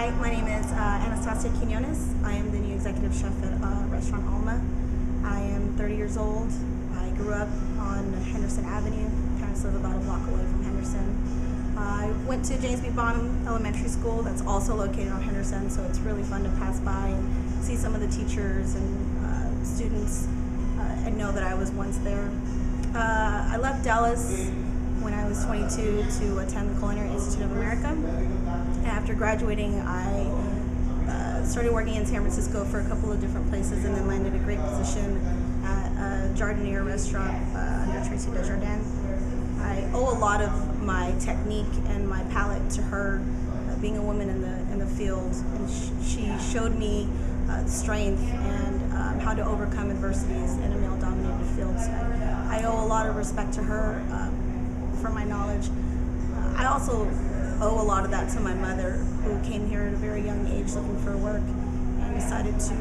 Hi, my name is Anastacia Quinones. I am the new executive chef at restaurant Alma. I am 30 years old. I grew up on Henderson Avenue. Parents live about a block away from Henderson. I went to James B. Bonham Elementary School that's also located on Henderson, so it's really fun to pass by and see some of the teachers and students and know that I was once there. I left Dallas when I was 22 to attend the Culinary Institute of America. And after graduating, I started working in San Francisco for a couple of different places and then landed a great position at a Jardinier restaurant under Tracy Desjardins. I owe a lot of my technique and my palate to her, being a woman in the field, and she showed me strength and how to overcome adversities in a male-dominated field. So I owe a lot of respect to her for my knowledge. I also owe a lot of that to my mother, who came here at a very young age looking for work and decided to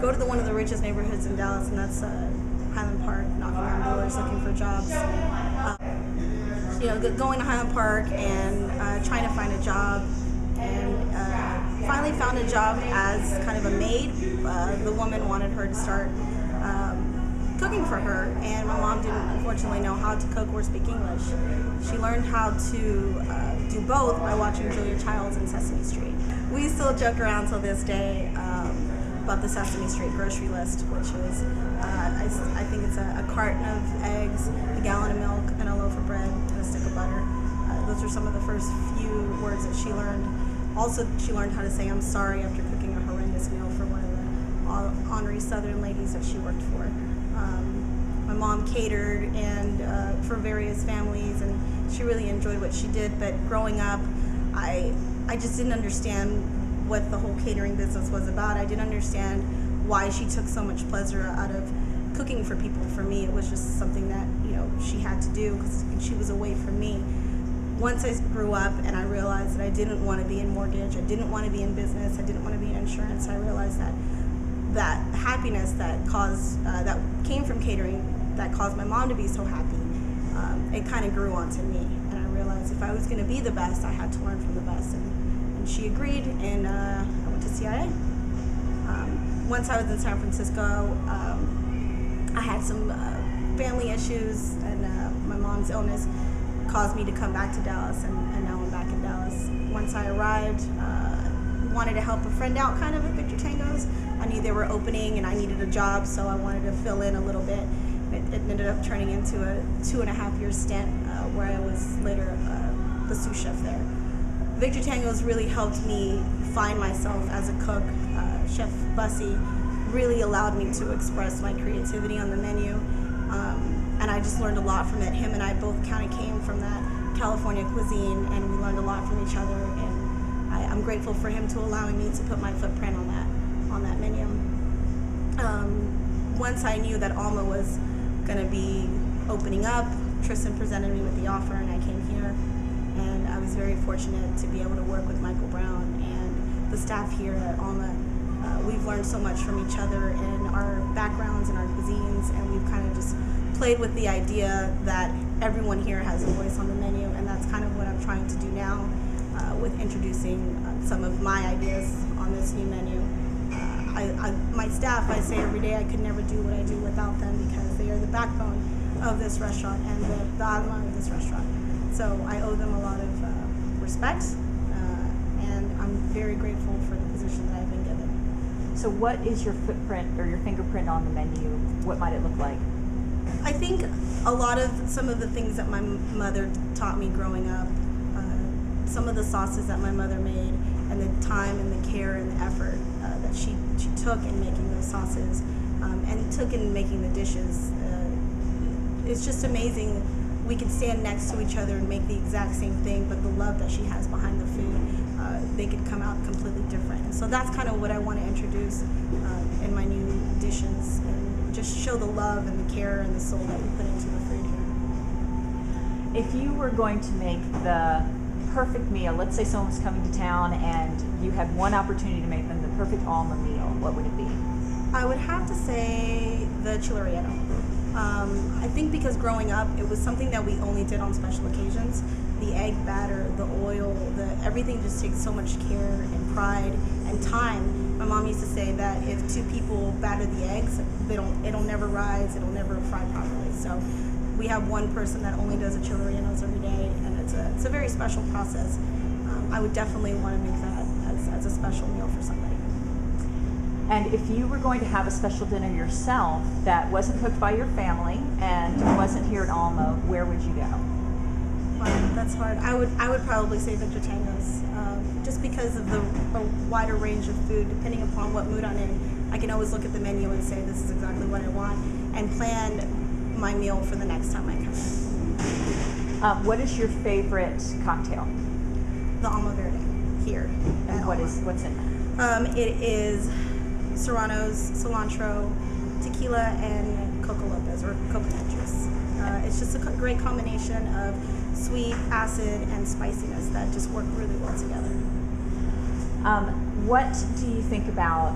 go to one of the richest neighborhoods in Dallas, and that's Highland Park, knocking on doors, looking for jobs. Going to Highland Park and trying to find a job, and finally found a job as kind of a maid. The woman wanted her to start cooking for her, and my mom didn't unfortunately know how to cook or speak English. She learned how to do both by watching Julia Childs in Sesame Street. We still joke around till this day about the Sesame Street grocery list, which is, I think it's a carton of eggs, a gallon of milk, and a loaf of bread, and a stick of butter. Those are some of the first few words that she learned. Also, she learned how to say "I'm sorry" after cooking a horrendous meal for one of the honorary Southern ladies that she worked for. My mom catered and for various families, and she really enjoyed what she did. But growing up, I just didn't understand what the whole catering business was about. I didn't understand why she took so much pleasure out of cooking for people. For me, it was just something that she had to do because she was away from me. Once I grew up and I realized that I didn't want to be in mortgage, I didn't want to be in business, I didn't want to be in insurance, I realized that happiness that came from catering, that caused my mom to be so happy, it kind of grew onto me. And I realized if I was going to be the best, I had to learn from the best. And she agreed, and I went to CIA. Once I was in San Francisco, I had some family issues, and my mom's illness caused me to come back to Dallas, and now I'm back in Dallas. Once I arrived, wanted to help a friend out kind of at Victor Tango's. I knew they were opening and I needed a job, so I wanted to fill in a little bit. It ended up turning into a 2.5-year stint where I was later the sous chef there. Victor Tango's really helped me find myself as a cook. Chef Bussy really allowed me to express my creativity on the menu, and I just learned a lot from it. Him and I both kind of came from that California cuisine, and we learned a lot from each other, and I'm grateful for him to allowing me to put my footprint on that menu. Once I knew that Alma was going to be opening up, Tristan presented me with the offer, and I came here, and I was very fortunate to be able to work with Michael Brown and the staff here at Alma. We've learned so much from each other in our backgrounds and our cuisines, and we've kind of just played with the idea that everyone here has a voice on the menu, and that's kind of what I'm trying to do now with introducing some of my ideas on this new menu. My staff, I say every day, I could never do what I do without them, because they are the backbone of this restaurant and the alma of this restaurant. So I owe them a lot of respect, and I'm very grateful for the position that I've been given. So what is your footprint or your fingerprint on the menu? What might it look like? I think some of the things that my mother taught me growing up, some of the sauces that my mother made, and the time and the care and the effort that she took in making those sauces, and took in making the dishes. It's just amazing. We could stand next to each other and make the exact same thing, but the love that she has behind the food, they could come out completely different. And so that's kind of what I want to introduce in my new dishes, and just show the love and the care and the soul that we put into the food here. If you were going to make the perfect meal, let's say someone's coming to town and you had one opportunity to make them the perfect Alma meal, what would it be? I would have to say the chile relleno. I think because growing up, it was something that we only did on special occasions. The egg batter, the oil, everything just takes so much care and pride and time. My mom used to say that if two people batter the eggs, it'll never rise, it'll never fry properly. So we have one person that only does a chili rellenos every day, and it's a very special process. I would definitely want to make that as a special meal for somebody. And if you were going to have a special dinner yourself that wasn't cooked by your family and wasn't here at Alma, where would you go? Wow, that's hard. I would probably say Victor Tango's, just because of the wider range of food. Depending upon what mood I'm in, I can always look at the menu and say this is exactly what I want, and plan my meal for the next time I come. What is your favorite cocktail? The Alma Verde here. And what's in it? It is Serrano's, cilantro, tequila, and Coco Lopez, or coconut juice. It's just a great combination of sweet, acid, and spiciness that just work really well together. What do you think about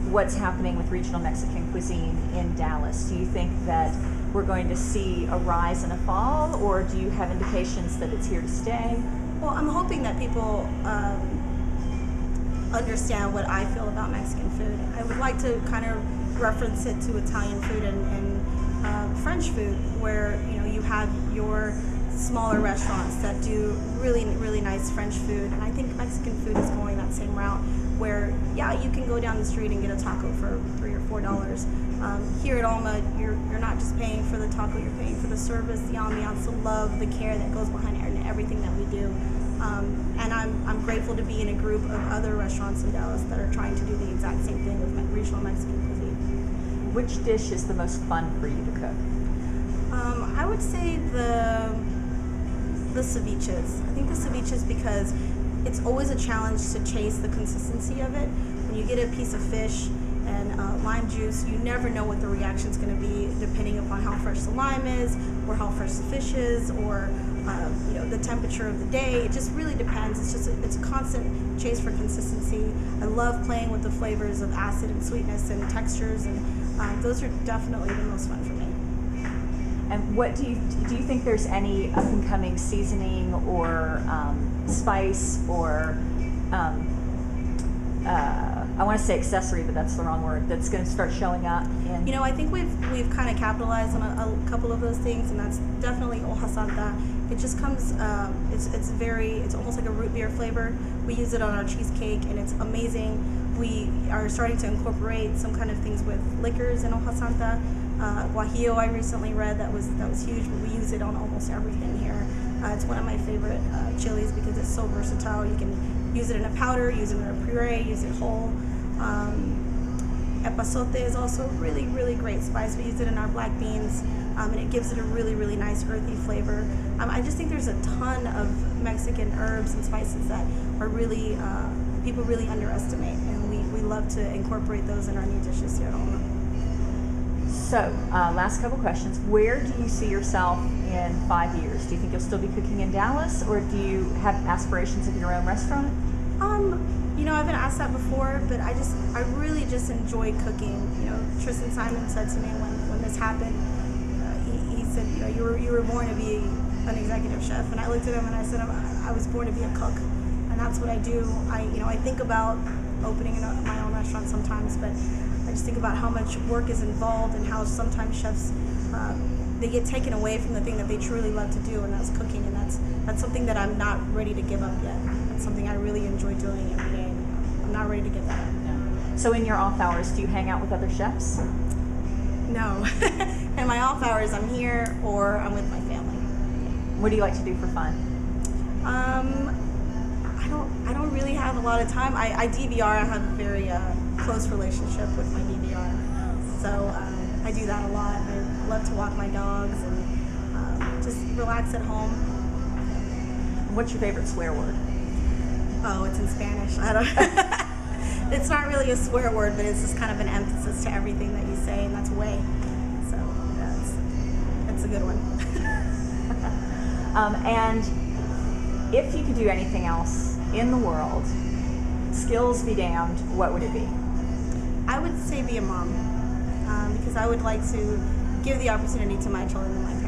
what's happening with regional Mexican cuisine in Dallas? Do you think that we're going to see a rise and a fall, or do you have indications that it's here to stay? Well, I'm hoping that people understand what I feel about Mexican food. I would like to kind of reference it to Italian food and French food, where you have your smaller restaurants that do really, really nice French food, and I think Mexican food is going that same route, where you can go down the street and get a taco for $3 or $4. Here at Alma, you're not just paying for the taco, you're paying for the service, the ambiance, the love, the care that goes behind everything that we do. And I'm grateful to be in a group of other restaurants in Dallas that are trying to do the exact same thing with regional Mexican cuisine. Which dish is the most fun for you to cook? I would say the ceviches. I think the ceviches, because it's always a challenge to chase the consistency of it. When you get a piece of fish and lime juice, you never know what the reaction is going to be, depending upon how fresh the lime is, or how fresh the fish is, or the temperature of the day. It just really depends. It's a constant chase for consistency. I love playing with the flavors of acid and sweetness and textures, and those are definitely the most fun for me. And what do you think there's any up and coming seasoning or spice or I want to say accessory, but that's the wrong word, that's going to start showing up in? I think we've kind of capitalized on a couple of those things, and that's definitely hoja santa. It just comes, it's almost like a root beer flavor. We use it on our cheesecake, and it's amazing. We are starting to incorporate some kind of things with liquors in hoja santa. Guajillo, I recently read, that was huge, but we use it on almost everything here. It's one of my favorite chilies because it's so versatile. You can use it in a powder, use it in a puree, use it whole. Epazote is also really, really great spice. We use it in our black beans, and it gives it a really, really nice earthy flavor. I just think there's a ton of Mexican herbs and spices that are really, people really underestimate, and we love to incorporate those in our new dishes here at Alma. So, last couple questions. Where do you see yourself in 5 years? Do you think you'll still be cooking in Dallas, or do you have aspirations of your own restaurant? I've been asked that before, but I really just enjoy cooking. Tristan Simon said to me when this happened, he said, you were born to be an executive chef, and I looked at him and I said, I was born to be a cook, and that's what I do. I think about opening my own restaurant sometimes, but I just think about how much work is involved and how sometimes chefs they get taken away from the thing that they truly love to do, and that's cooking. And that's something that I'm not ready to give up yet. That's something I really enjoy doing every day, and I'm not ready to give that up. Yeah. So in your off hours, do you hang out with other chefs? No. In my off hours, I'm here or I'm with my family. What do you like to do for fun? I don't really have a lot of time. I DVR. I have a very close relationship with my DVR, so I do that a lot. I love to walk my dogs and just relax at home. What's your favorite swear word? Oh, it's in Spanish. I don't. It's not really a swear word, but it's just kind of an emphasis to everything that you say, and that's way. So it's a good one. And if you could do anything else in the world, skills be damned, what would it be? I would say be a mom. because I would like to give the opportunity to my children and my